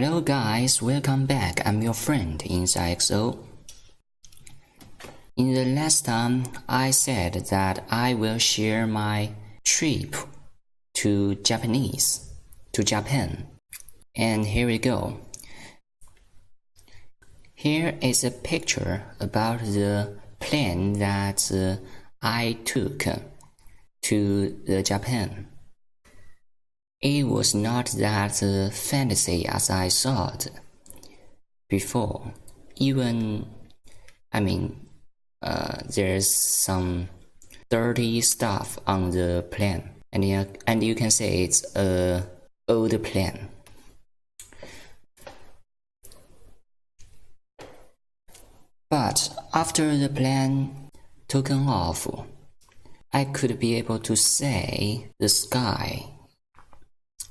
Hello guys, welcome back. I'm your friend InsideXO. In the last time, I said that I will share my trip to Japan. And here we go. Here is a picture about the plane that I took to Japan. It was not that fantasy as I thought before. There's some dirty stuff on the plane, and you can say it's a old plane. But after the plane taken off, I could be able to say the sky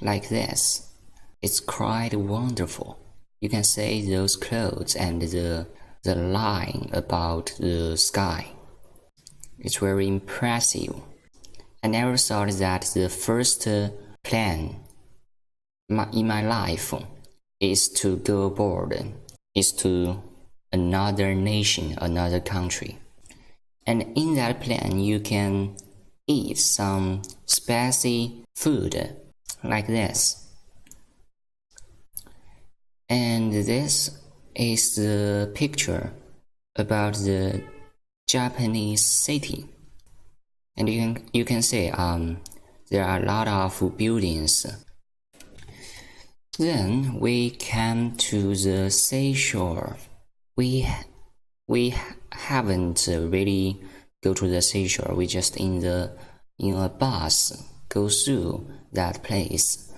like this. It's quite wonderful. You can say those clouds and the line about the sky. It's very impressive. I never thought that the first plan in my life is to go abroad, is to another nation, another country. And in that plan, you can eat some spicy food like this. And this is the picture about the Japanese city. And you can say there are a lot of buildings. Then we came to the seashore. We haven't really go to the seashore. We just in a bus go through that place.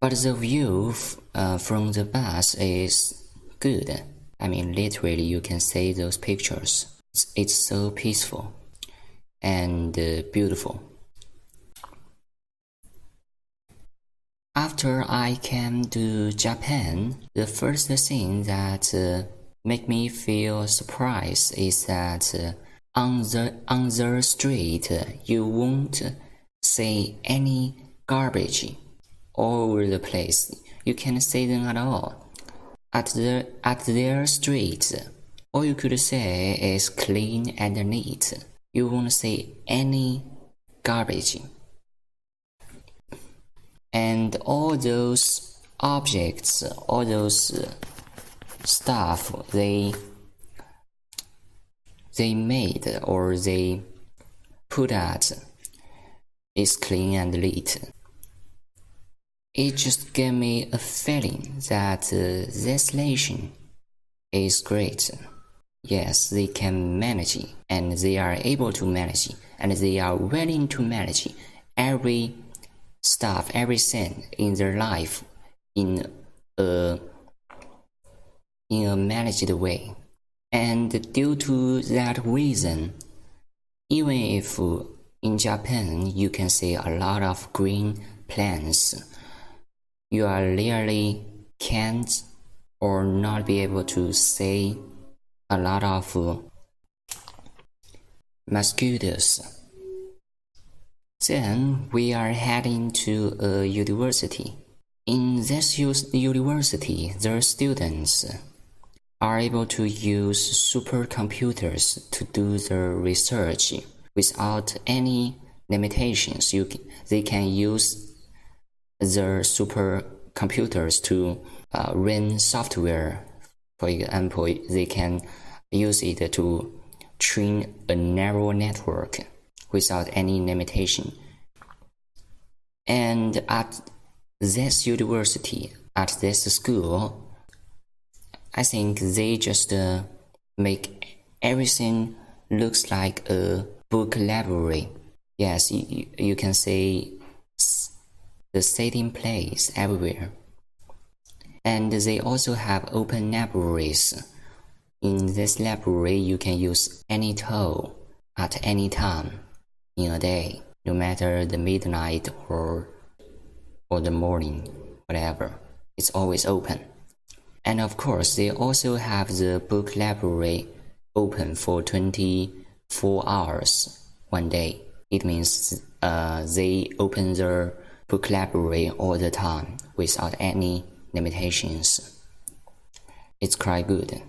But the view from the bus is good. Literally you can see those pictures. It's so peaceful and beautiful. After I came to Japan, the first thing that make me feel surprised is that on the street you won't see any garbage all over the place. You can't see them at all. At their streets, all you could say is clean and neat. You won't see any garbage. And all those objects, all those stuff they made or they put out is clean and neat. It just gave me a feeling that this nation is great. Yes, they can manage it, and they are able to manage it, and they are willing to manage every stuff, everything in their life in a managed way. And due to that reason, even if in Japan you can see a lot of green plants, you are rarely can't or not be able to see a lot of mosquitoes. Then we are heading to a university. In this university, the students are able to use supercomputers to do their research without any limitations. They can use the supercomputers to run software. For example, they can use it to train a neural network without any limitation. And at this university, at this school, I think they just make everything looks like a book library. Yes, you can see the sitting place everywhere. And they also have open libraries. In this library, you can use any tool at any time in a day, no matter the midnight or the morning, whatever. It's always open. And of course, they also have the book library open for 24 hours one day. It means they open their book library all the time without any limitations. It's quite good.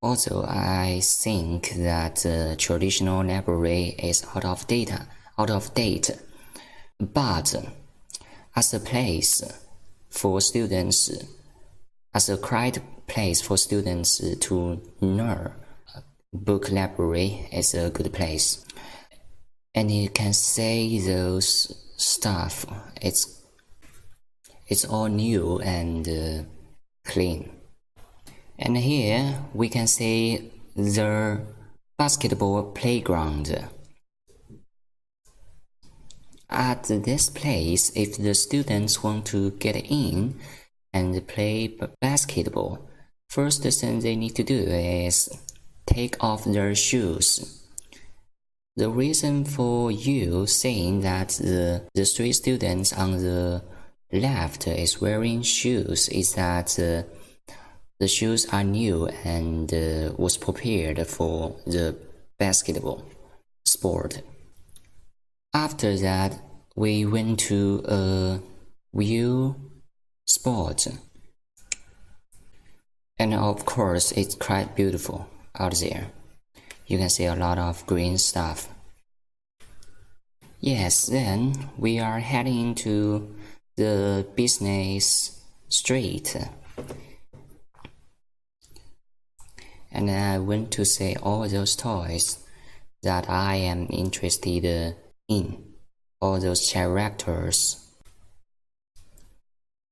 Also, I think that the traditional library is out of date. But as a place for students, as a quiet place for students to learn, book library is a good place. And you can say those stuff, it's all new and clean. And here we can see the basketball playground. At this place, if the students want to get in and play basketball, first thing they need to do is take off their shoes. The reason for you saying that the 3 students on the left is wearing shoes is that the shoes are new and was prepared for the basketball sport. After that, we went to a view spot. And of course, it's quite beautiful out there. You can see a lot of green stuff. Yes, then we are heading to the business street. And I went to see all those toys that I am interested in, all those characters.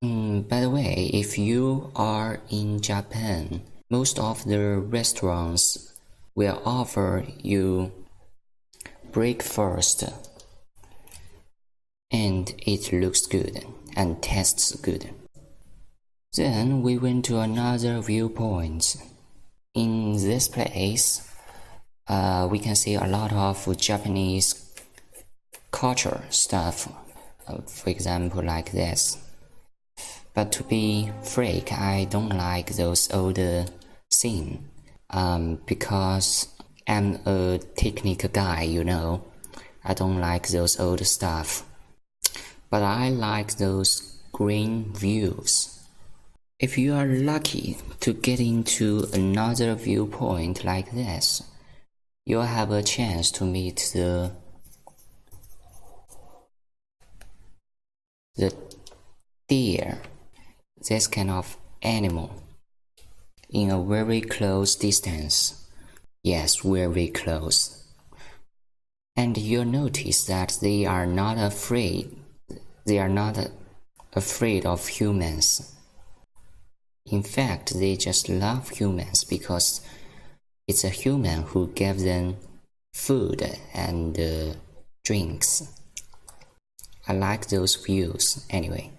By the way, if you are in Japan, most of the restaurants will offer you breakfast, and it looks good and tastes good. Then we went to another viewpoint. In this place, we can see a lot of Japanese culture stuff, for example, like this. But to be frank, I don't like those old scenes, because I'm a technical guy, you know. I don't like those old stuff. But I like those green views. If you are lucky to get into another viewpoint like this, you'll have a chance to meet the deer, this kind of animal, in a very close distance. Yes, very close. And you'll notice that they are not afraid. They are not afraid of humans. In fact, they just love humans because it's a human who gave them food and drinks. I like those views anyway.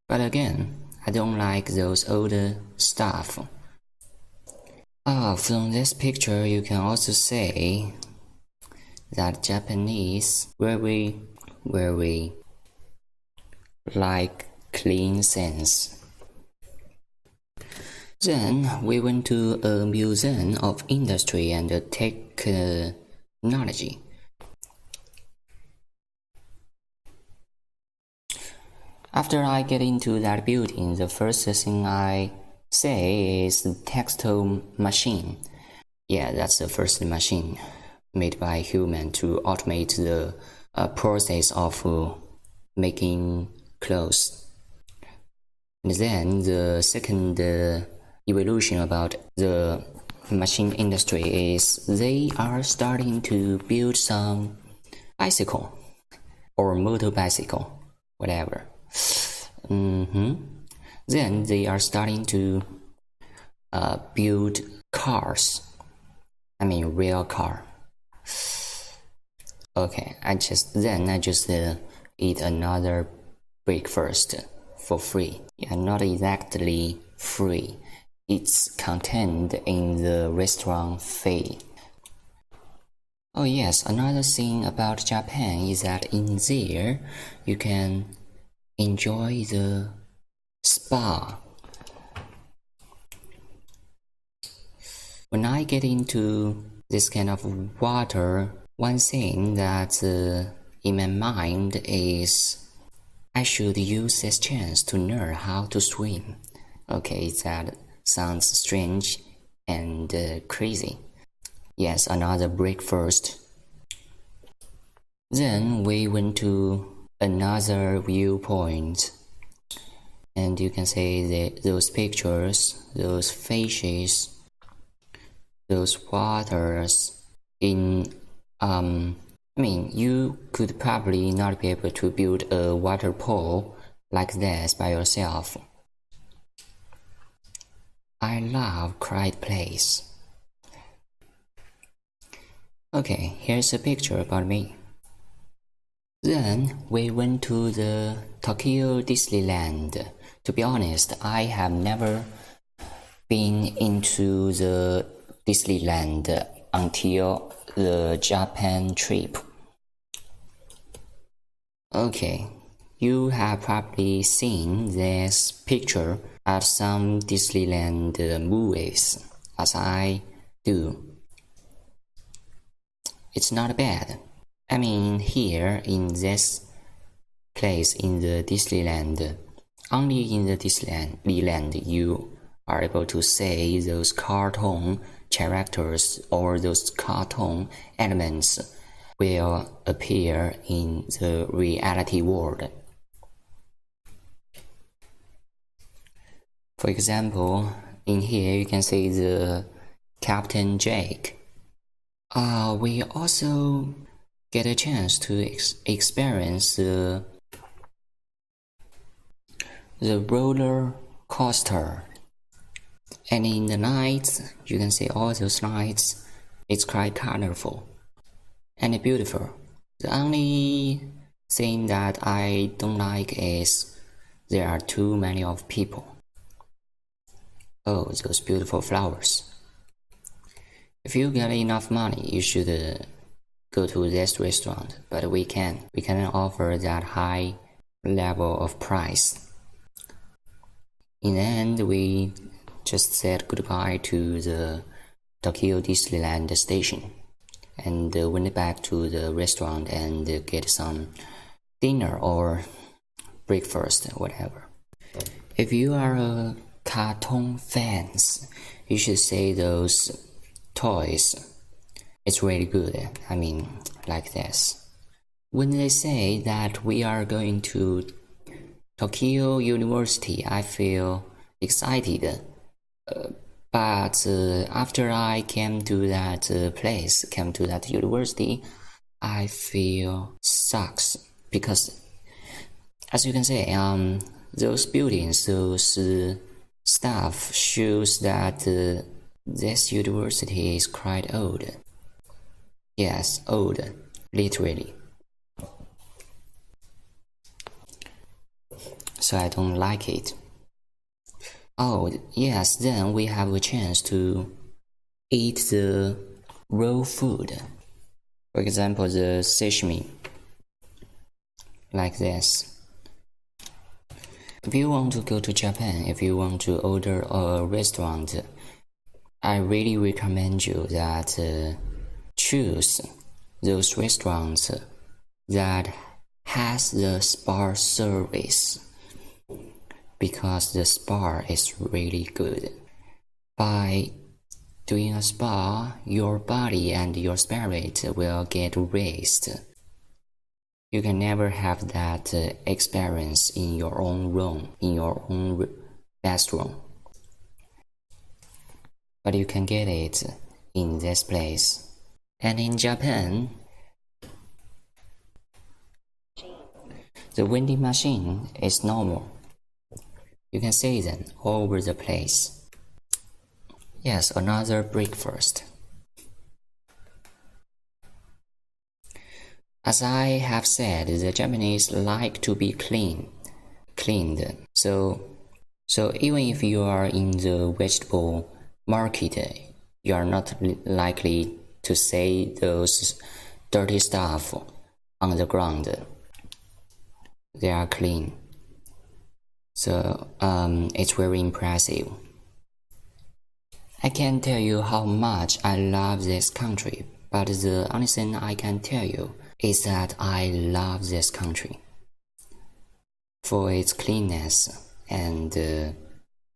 But again, I don't like those older stuff. From this picture you can also say that Japanese very like clean things. Then we went to a museum of industry and technology. After I get into that building, the first thing I say is the textile machine. Yeah, that's the first machine made by a human to automate the process of making clothes. And then the second evolution about the machine industry is they are starting to build some bicycle or motorbicycle, whatever. Then they are starting to build cars. I mean real car. Okay, I just eat another breakfast for free. Yeah, not exactly free. It's contained in the restaurant fee. Oh yes, another thing about Japan is that in there you can enjoy the spa. When I get into this kind of water, one thing that in my mind is I should use this chance to learn how to swim. Okay, that sounds strange and crazy. Yes, another breakfast. Then we went to another viewpoint. And you can see those pictures, those fishes, those waters in you could probably not be able to build a water pool like this by yourself. I love quiet place. Okay, here's a picture about me. Then we went to the Tokyo Disneyland. To be honest, I have never been into the Disneyland until the Japan trip. Okay, you have probably seen this picture at some Disneyland movies, as I do. It's not bad. I mean, here in this place in the Disneyland, only in the Disneyland you are able to see those cartoon characters or those cartoon elements will appear in the reality world. For example, in here you can see the Captain Jake. We also get a chance to experience the roller coaster. And in the night, you can see all those lights. It's quite colorful and beautiful. The only thing that I don't like is there are too many of people. Oh, those beautiful flowers. If you get enough money, you should go to this restaurant, but we cannot offer that high level of price. In the end, we just said goodbye to the Tokyo Disneyland station and went back to the restaurant and get some dinner or breakfast, whatever. If you are a cartoon fans, you should see those toys. It's really good. I mean, like this. When they say that we are going to Tokyo University, I feel excited. But after I came to that came to that university, I feel sucks because, as you can see, those buildings, those stuff shows that this university is quite old. Yes, old, literally. So I don't like it. Oh, yes, then we have a chance to eat the raw food. For example, the sashimi. Like this. If you want to go to Japan, if you want to order a restaurant, I really recommend you that choose those restaurants that has the spa service, because the spa is really good. By doing a spa, your body and your spirit will get raised. You can never have that experience in your own room, in your own bathroom. But you can get it in this place. And in Japan, the vending machine is normal. You can see them all over the place. Yes, another breakfast. As I have said, the Japanese like to be cleaned. So even if you are in the vegetable market, you are not likely to see those dirty stuff on the ground. They are clean. So it's very impressive. I can't tell you how much I love this country, but the only thing I can tell you is that I love this country. for its cleanness and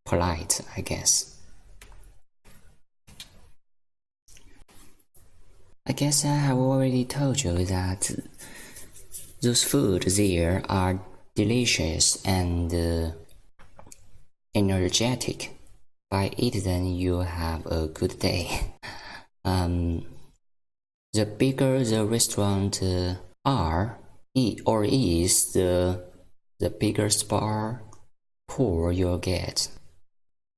polite, I guess. I guess I have already told you that those foods there are delicious and energetic. By eat them, you have a good day. The bigger the restaurant is, the bigger spa pool you'll get.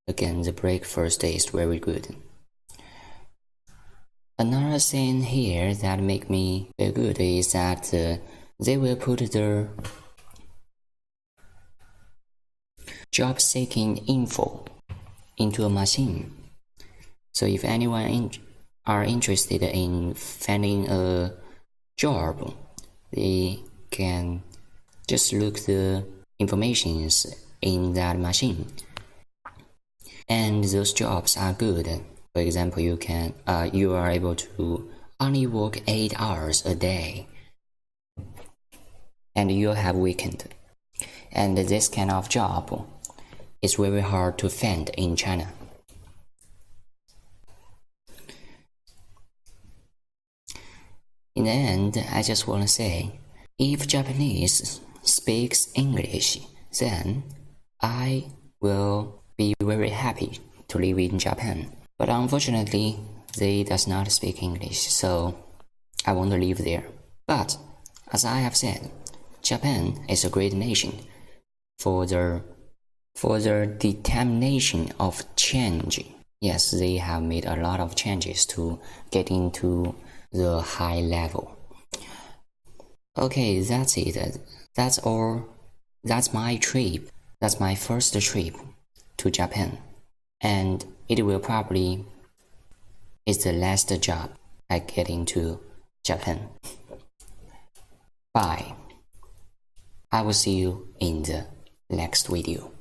Again, the breakfast is very good. Another thing here that make me feel good is that they will put the job-seeking info into a machine. So if anyone are interested in finding a job, they can just look the informations in that machine. And those jobs are good. For example, you are able to only work 8 hours a day, and you have weekend. And this kind of job is very hard to find in China. In the end, I just want to say, if Japanese speaks English, then I will be very happy to live in Japan. But unfortunately, they does not speak English, so I won't live there. But as I have said, Japan is a great nation for their determination of change. Yes, they have made a lot of changes to get into the high level. Okay, that's it. That's all. That's my trip. That's my first trip to Japan. And it will probably is the last job I get into Japan. Bye. I will see you in the next video.